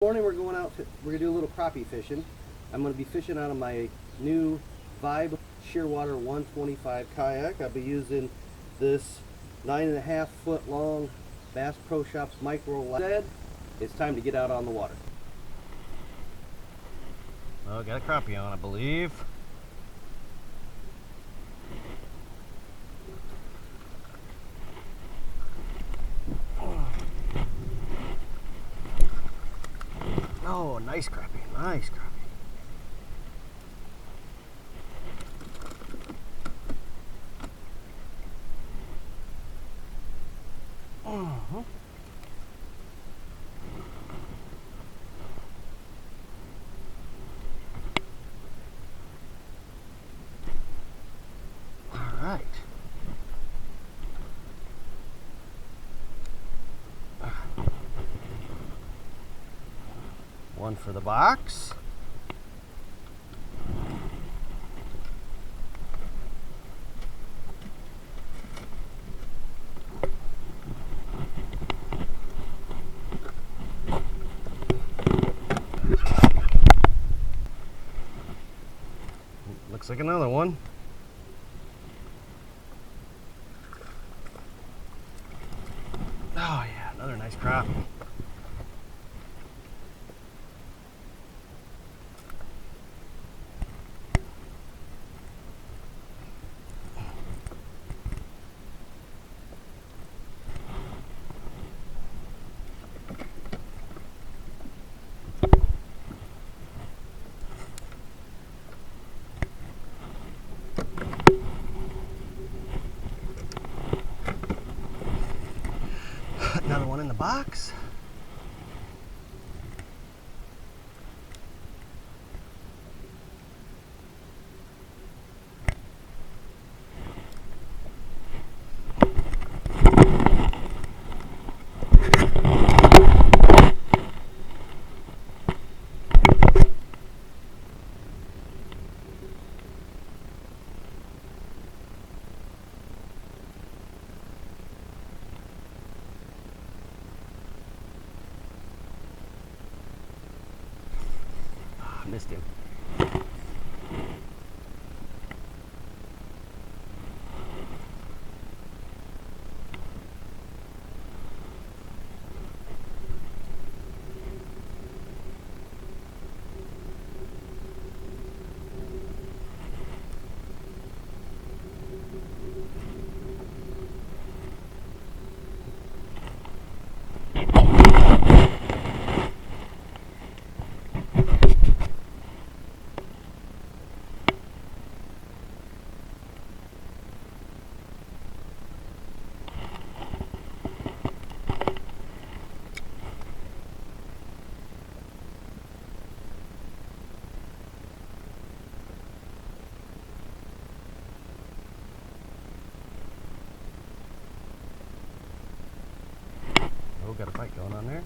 Morning we're gonna do a little crappie fishing. I'm gonna be fishing out of my new Vibe Shearwater 125 kayak. I'll be using this 9.5 foot long Bass Pro Shops micro lead. It's time to get out on the water. Oh, got a crappie on, I believe. Oh, nice crappie, nice crappie. Uh-huh. All right. One for the box. Looks like another one. Oh yeah, another nice crappie. Another one in the box. Missed him. Oh, got a fight going on there.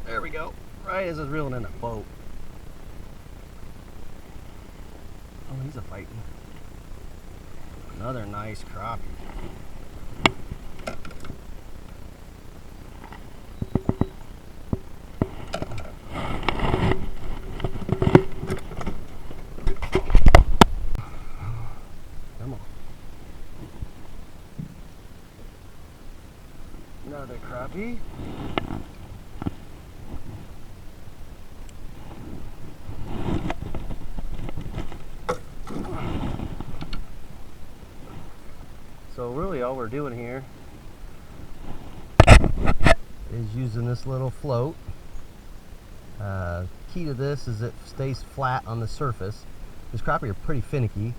There we go. Right as it's reeling in a boat. Oh, he's a fighting. Another nice crappie. Come on. Another crappie. So really all we're doing here is using this little float. Key to this is it stays flat on the surface. These crappie are pretty finicky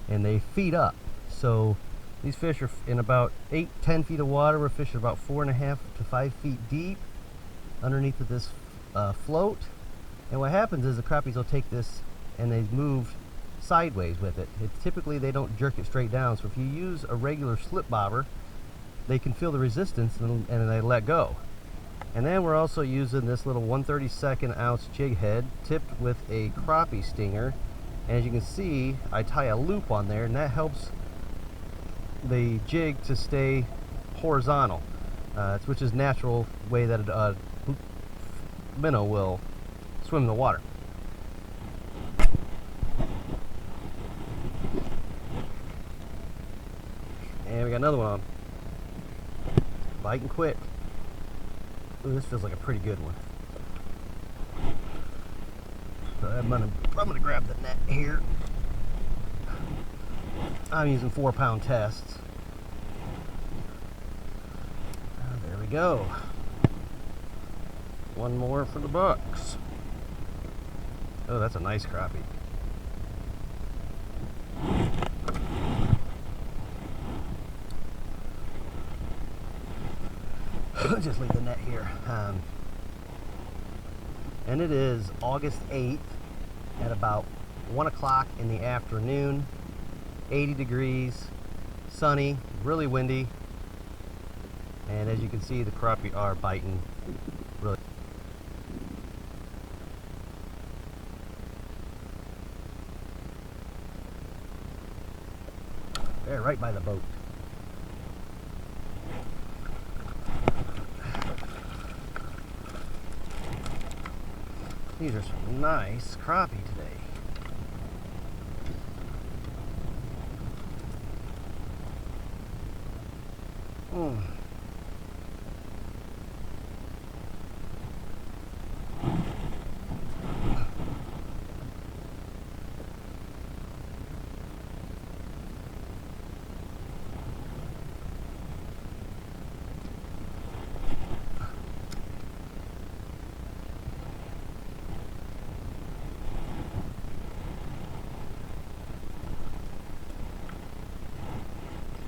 and they feed up. So these fish are in about 8-10 feet of water. We're fishing about 4.5 to 5 feet deep underneath of this float. And what happens is the crappies will take this and they move sideways with it. Typically they don't jerk it straight down, so if you use a regular slip bobber, they can feel the resistance and they let go. And then we're also using this little 1/32 ounce jig head tipped with a crappie stinger. And as you can see, I tie a loop on there, and that helps the jig to stay horizontal, which is natural way that a minnow will swim in the water. And we got another one on. Biting quick. Ooh, this feels like a pretty good one. So I'm gonna grab the net here. I'm using 4-pound tests. There we go. One more for the bucks. Oh, that's a nice crappie. Just leave the net here. And it is August 8th at about 1 o'clock in the afternoon. 80 degrees, sunny, really windy. And as you can see, the crappie are biting really. They're right by the boat. These are some nice crappie today.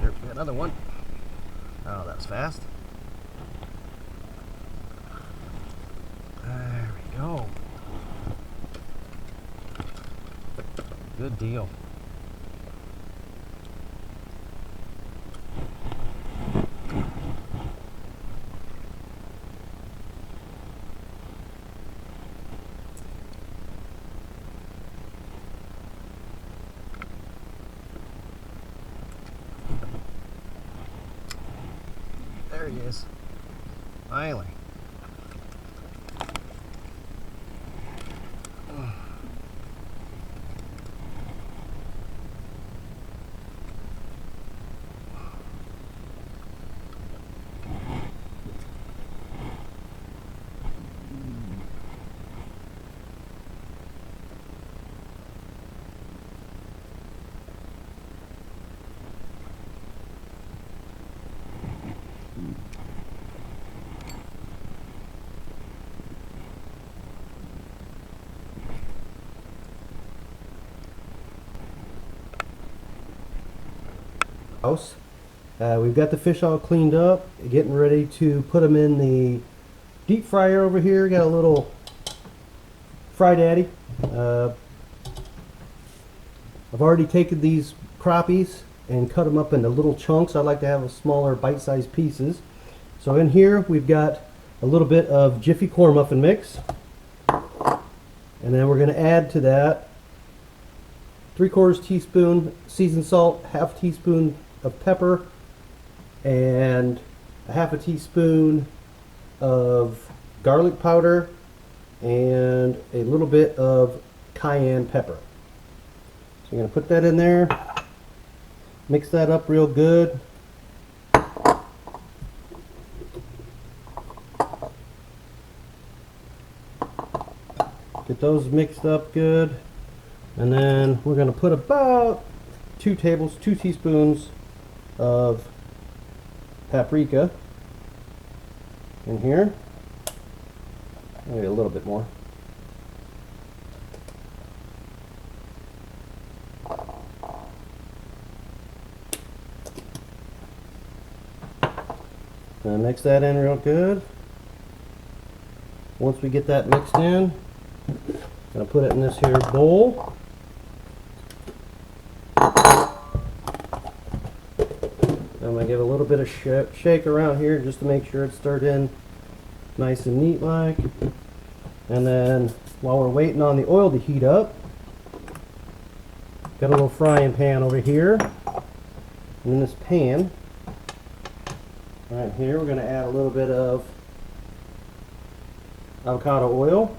There's another one. Oh, that was fast. There we go. Good deal. There he is. Finally. House. We've got the fish all cleaned up, getting ready to put them in the deep fryer over here. Got a little fry daddy. I've already taken these crappies and cut them up into little chunks. I like to have a smaller bite-sized pieces. So in here we've got a little bit of Jiffy corn muffin mix, and then we're going to add to that 3/4 teaspoon seasoned salt, 1/2 teaspoon of pepper, and 1/2 teaspoon of garlic powder, and a little bit of cayenne pepper. So you're going to put that in there, mix that up real good. Get those mixed up good. And then we're going to put about 2 teaspoons of paprika in here. Maybe a little bit more. And mix that in real good. Once we get that mixed in, I'm going to put it in this here bowl. I'm going to give a little bit of shake around here just to make sure it's stirred in nice and neat like. And then while we're waiting on the oil to heat up, got a little frying pan over here. And in this pan, right here, we're going to add a little bit of avocado oil.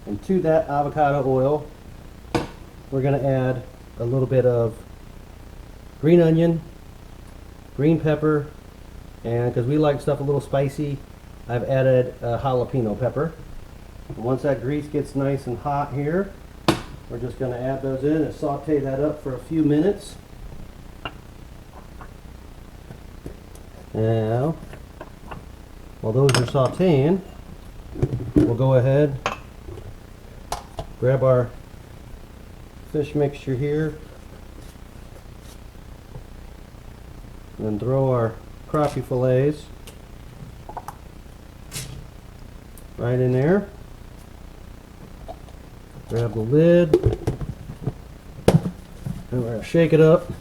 And to that avocado oil, we're going to add a little bit of green onion, green pepper, and because we like stuff a little spicy, I've added a jalapeno pepper. And once that grease gets nice and hot here, we're just going to add those in and saute that up for a few minutes. Now, while those are sauteing, we'll go ahead, grab our fish mixture here, and throw our crappie fillets right in there. Grab the lid, and we're going to shake it up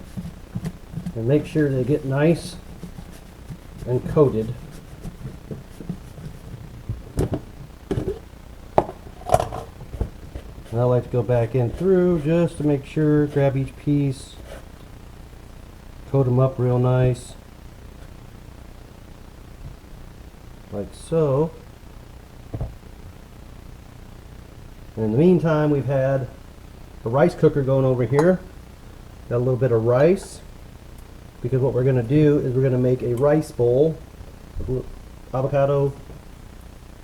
and make sure they get nice and coated. And I like to go back in through just to make sure, grab each piece, coat them up real nice, like so. In the meantime, we've had a rice cooker going over here. Got a little bit of rice, because what we're going to do is we're going to make a rice bowl with avocado,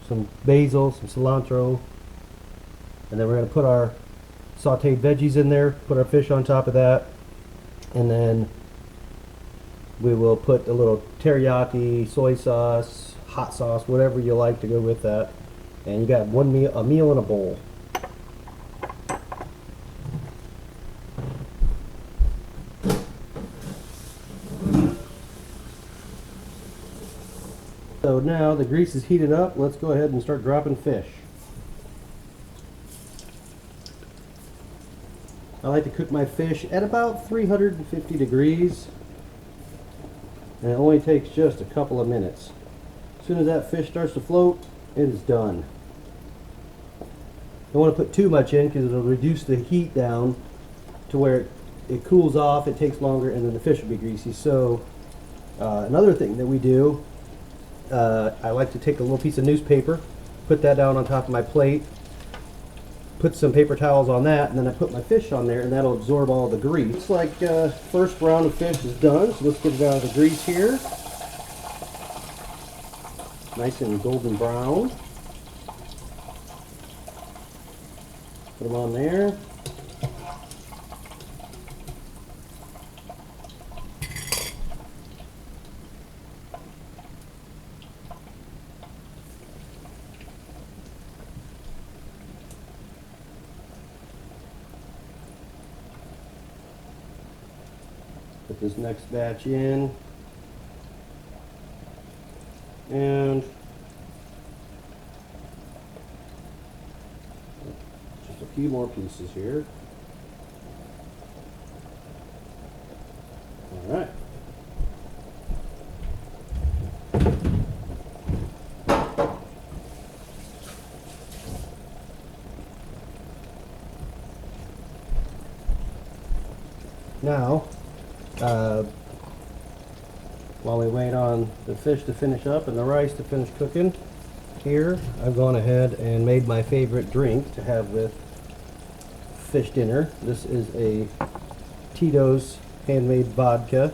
some basil, some cilantro, and then we're going to put our sauteed veggies in there, put our fish on top of that, and then we will put a little teriyaki, soy sauce, hot sauce, whatever you like to go with that. And you got a meal in a bowl. So now the grease is heated up. Let's go ahead and start dropping fish. I like to cook my fish at about 350 degrees, and it only takes just a couple of minutes. As soon as that fish starts to float, it is done. Don't want to put too much in because it'll reduce the heat down to where it cools off, it takes longer, and then the fish will be greasy. So another thing that we do, I like to take a little piece of newspaper, put that down on top of my plate, put some paper towels on that, and then I put my fish on there, and that'll absorb all the grease. Looks like first round of fish is done, so let's get it out of the grease here. Nice and golden brown. Put them on there. Put this next batch in, and just a few more pieces here. All right. Now, while we wait on the fish to finish up and the rice to finish cooking, here I've gone ahead and made my favorite drink to have with fish dinner. This is a Tito's handmade vodka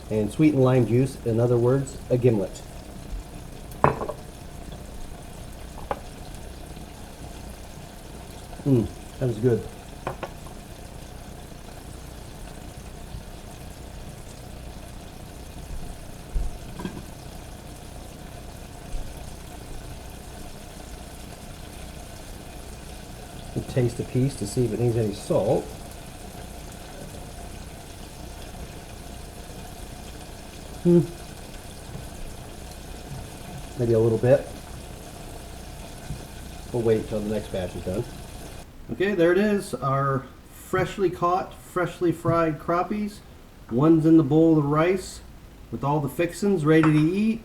and sweetened lime juice, in other words, a gimlet. That is good. Taste a piece to see if it needs any salt. Maybe a little bit. We'll wait until the next batch is done. Okay, there it is, our freshly caught, freshly fried crappies. One's in the bowl of rice, with all the fixings ready to eat.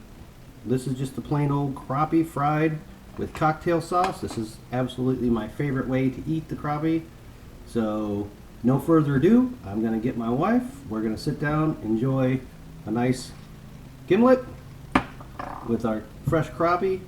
This is just the plain old crappie fried with cocktail sauce. This is absolutely my favorite way to eat the crappie. So no further ado, I'm gonna get my wife. We're gonna sit down, enjoy a nice gimlet with our fresh crappie